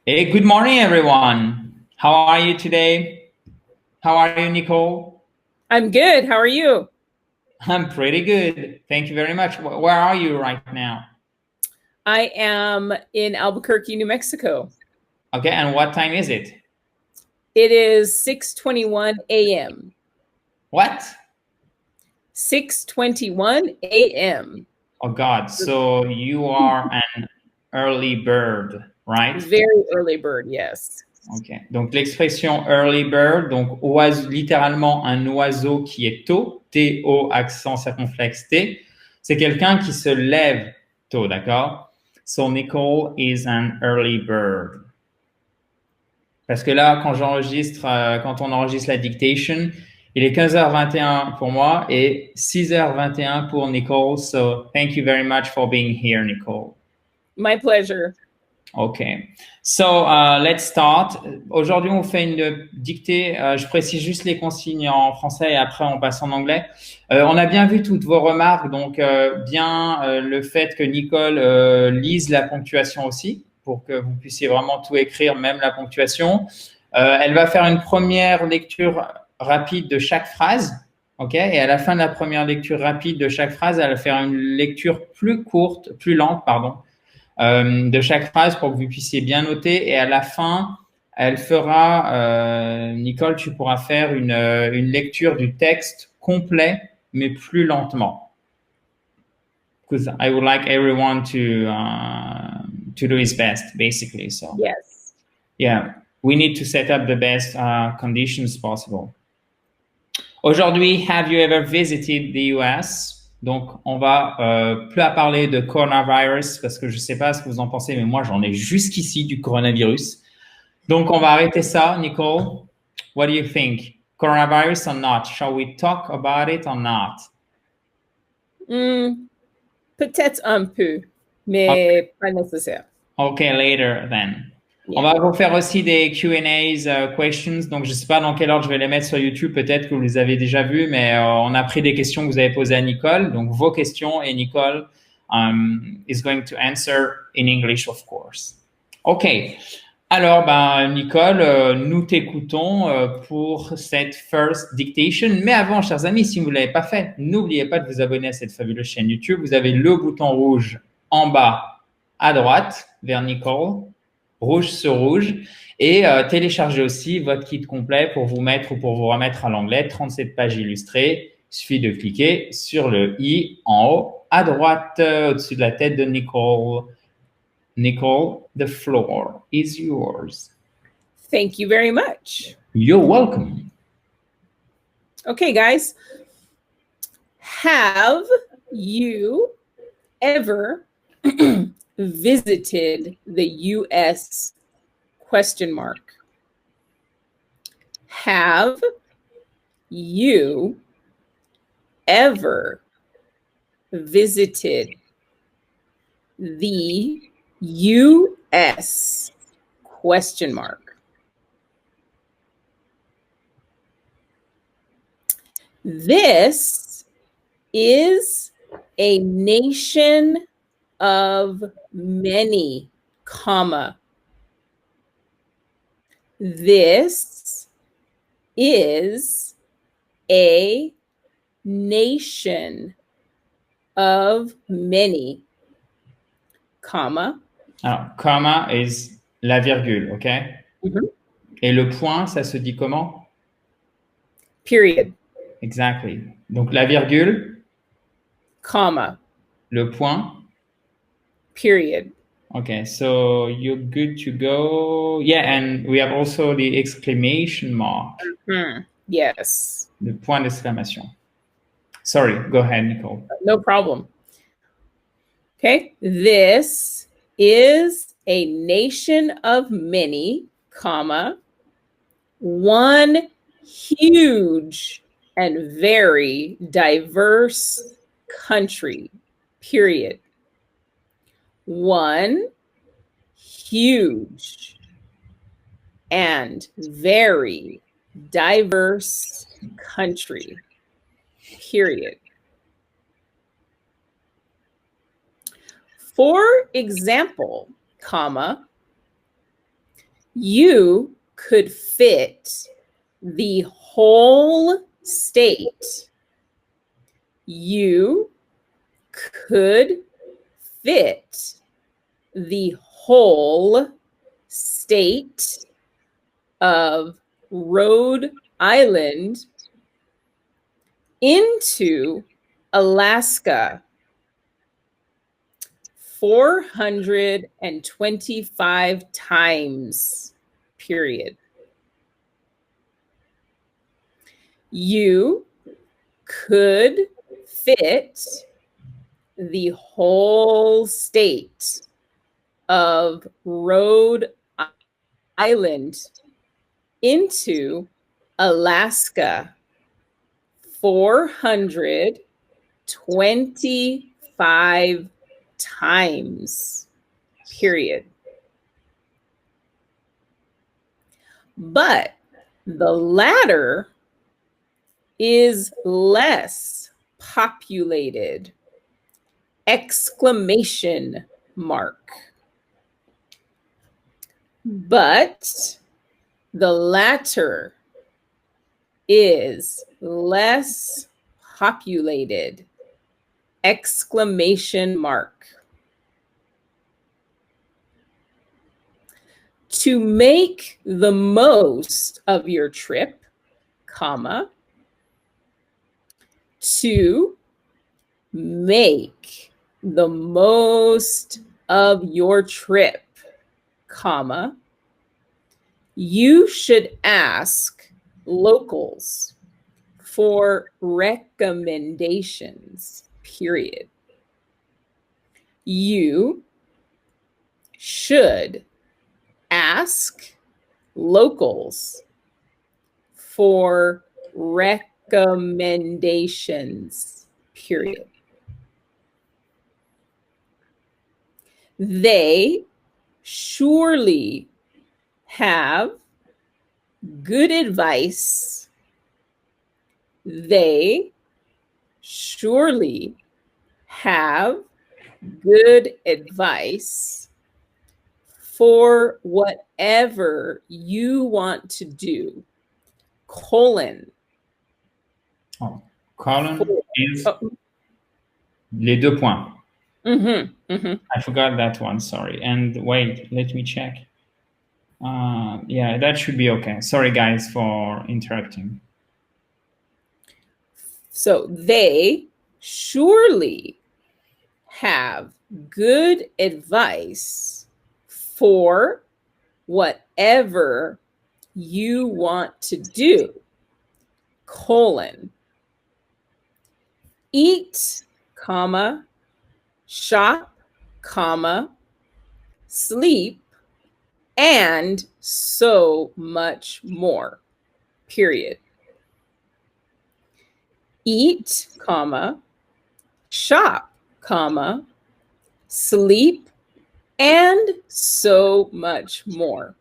Hey, good morning, everyone. How are you today? How are you, Nicole? I'm good. How are you? I'm pretty good. Thank you very much. Where are you right now? I am in Albuquerque, New Mexico. Okay, and what time is it? It is 6:21 a.m. What? 6:21 a.m. Oh, God. So you are an early bird, right? Very early bird, yes. Ok. Donc l'expression early bird, donc littéralement un oiseau qui est tôt, T-O accent circonflexe T, c'est quelqu'un qui se lève tôt, d'accord? So Nicole is an early bird. Parce que là, quand on enregistre la dictation, il est 15h21 pour moi et 6h21 pour Nicole. So thank you very much for being here, Nicole. My pleasure. OK. So, let's start. Aujourd'hui, on fait une dictée. Je précise juste les consignes en français et après, on passe en anglais. On a bien vu toutes vos remarques, donc le fait que Nicole lise la ponctuation aussi, pour que vous puissiez vraiment tout écrire, même la ponctuation. Elle va faire une première lecture rapide de chaque phrase. OK? Et à la fin de la première lecture rapide de chaque phrase, elle va faire une lecture plus lente, pardon, de chaque phrase pour que vous puissiez bien noter. Et à la fin, elle fera, Nicole, tu pourras faire une lecture du texte complet, mais plus lentement. Because I would like everyone to do his best, basically. So Yes. yeah, we need to set up the best conditions possible. Aujourd'hui, have you ever visited the US? Donc, on va plus à parler de coronavirus parce que je ne sais pas ce que vous en pensez, mais moi, j'en ai jusqu'ici du coronavirus. Donc, on va arrêter ça. Nicole, what do you think? Coronavirus or not? Shall we talk about it or not? Peut-être un peu, mais pas nécessaire. Okay, later then. On Yeah. va vous faire aussi des Q&As, questions. Donc, je ne sais pas dans quel ordre je vais les mettre sur YouTube. Peut-être que vous les avez déjà vus, mais on a pris des questions que vous avez posées à Nicole. Donc, vos questions et Nicole is going to answer in English, of course. OK. Alors, Nicole, nous t'écoutons pour cette first dictation. Mais avant, chers amis, si vous ne l'avez pas fait, n'oubliez pas de vous abonner à cette fabuleuse chaîne YouTube. Vous avez le bouton rouge en bas à droite vers Nicole, rouge sur rouge, et téléchargez aussi votre kit complet pour vous mettre ou pour vous remettre à l'anglais, 37 pages illustrées. Il suffit de cliquer sur le i en haut à droite au-dessus de la tête de Nicole. Nicole, the floor is yours. Thank you very much. You're welcome. Okay, guys. Have you ever visited the US? ? Have you ever visited the US ? This is a nation of many, comma. This is a nation of many, comma. Alors, comma is la virgule, OK? Mhm. Et le point, ça se dit comment? Period. Exactly. Donc, la virgule, Comma. le point. Period. Okay, so you're good to go. Yeah, and we have also the exclamation mark. Yes. Le point d'exclamation. Sorry, go ahead, Nicole. No problem. Okay, this is a nation of many, comma, one huge and very diverse country, period. One huge and very diverse country, period. For example, comma, You could fit the whole state. You could fit the whole state of Rhode Island into Alaska 425 times, period. You could fit the whole state of Rhode Island into Alaska 425 times, period. But the latter is less populated, exclamation mark. But the latter is less populated, exclamation mark. To make the most of your trip, comma, to make the most of your trip, comma, you should ask locals for recommendations, period. You should ask locals for recommendations, period. They surely have good advice. They surely have good advice for whatever you want to do, colon. Oh, colon is les deux points. I forgot that one, sorry. And wait, let me check. Yeah, that should be okay. Sorry, guys, for interrupting. So they surely have good advice for whatever you want to do, colon. Eat, comma, shop, comma, sleep, and so much more, period. Eat, comma, shop, comma, sleep, and so much more,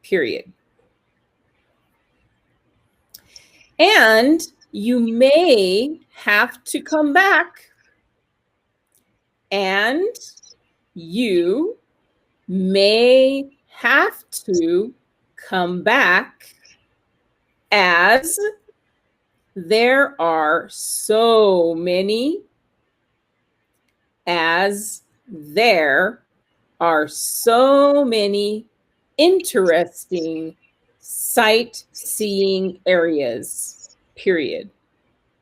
period. And you may have to come back, and you may have to come back, as there are so many, interesting sightseeing areas, period.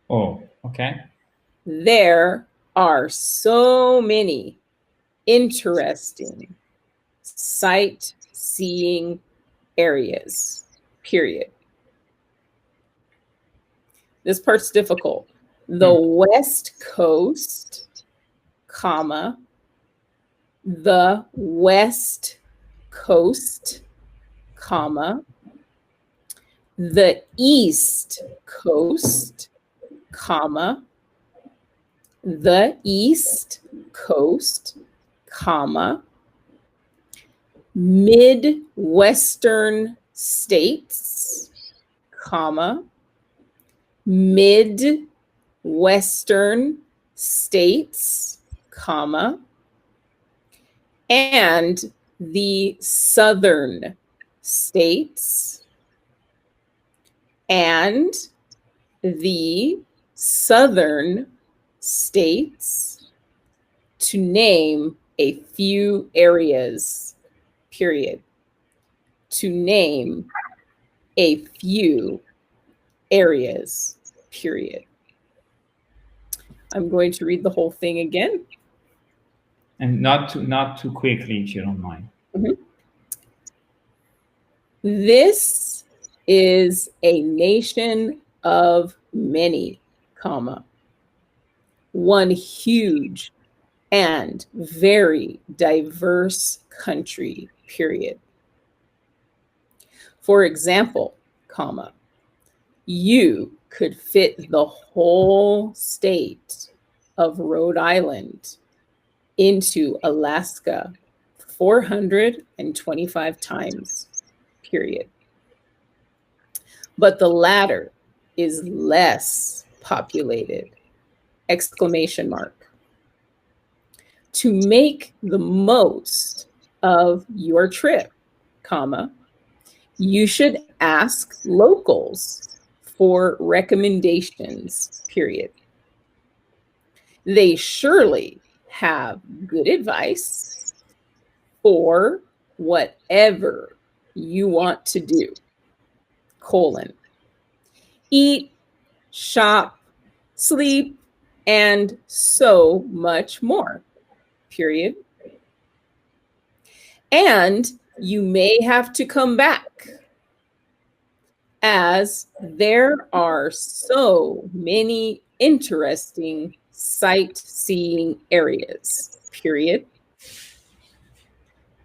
Oh, okay. There are so many interesting sightseeing areas, period. This part's difficult. The West Coast, comma, the West Coast, comma, the East Coast, comma, the East Coast, comma, Midwestern states, comma, Midwestern states, comma, and the Southern states, and the southern states, to name a few areas, period. To name a few areas, period. I'm going to read the whole thing again. And not too quickly, if you don't mind. This is a nation of many, comma, one huge and very diverse country, period. For example, comma, you could fit the whole state of Rhode Island into Alaska 425 times, period. But the latter is less populated, exclamation mark. To make the most of your trip, comma, you should ask locals for recommendations, period. They surely have good advice for whatever you want to do, colon. Eat, shop, sleep, and so much more, period. And you may have to come back, as there are so many interesting sightseeing areas, period.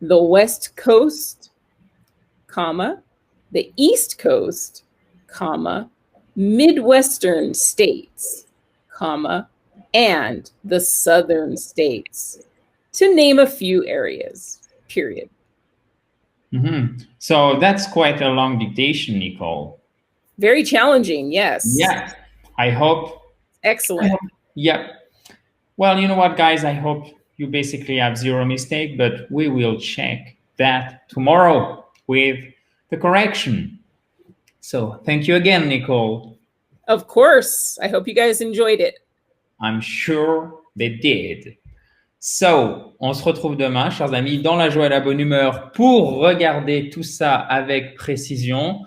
The West Coast, comma, the East Coast, comma, Midwestern states, comma, and the Southern states, to name a few areas, period. So that's quite a long dictation, Nicole. Very challenging, yes. Yeah, I hope. Excellent. Yeah. Well, you know what, guys? I hope you basically have zero mistake, but we will check that tomorrow with the correction. So thank you again, Nicole. Of course. I hope you guys enjoyed it. I'm sure they did. So, on se retrouve demain, chers amis, dans la joie et la bonne humeur pour regarder tout ça avec précision.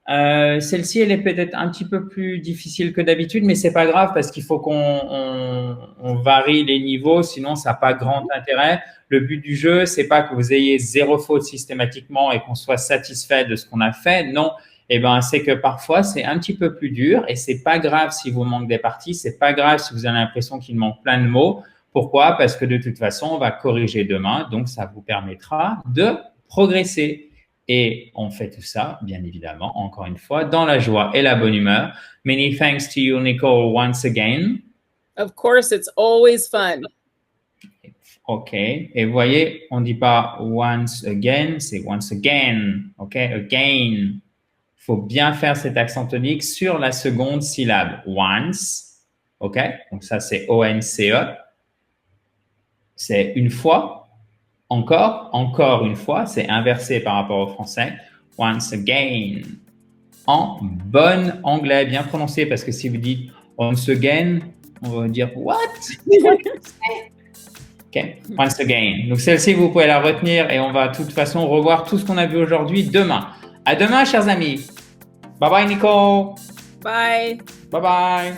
Celle-ci, elle est peut-être un petit peu plus difficile que d'habitude, mais c'est pas grave parce qu'il faut qu'on varie les niveaux, sinon ça n'a pas grand intérêt. Le but du jeu, c'est pas que vous ayez zéro faute systématiquement et qu'on soit satisfait de ce qu'on a fait. Non, c'est que parfois c'est un petit peu plus dur et c'est pas grave si vous manquez des parties, c'est pas grave si vous avez l'impression qu'il manque plein de mots. Pourquoi? Parce que de toute façon, on va corriger demain, donc ça vous permettra de progresser. Et on fait tout ça, bien évidemment, encore une fois, dans la joie et la bonne humeur. Many thanks to you, Nicole, once again. Of course, it's always fun. OK. Et vous voyez, on ne dit pas once again, c'est once again. OK? Again. Il faut bien faire cet accent tonique sur la seconde syllabe. Once. OK? Donc ça, c'est O-N-C-E. C'est une fois, encore une fois, c'est inversé par rapport au français. Once again. En bon anglais, bien prononcé, parce que si vous dites once again, on va dire what? OK, once again. Donc celle-ci, vous pouvez la retenir et on va de toute façon revoir tout ce qu'on a vu aujourd'hui demain. À demain, chers amis. Bye bye, Nicole. Bye. Bye bye.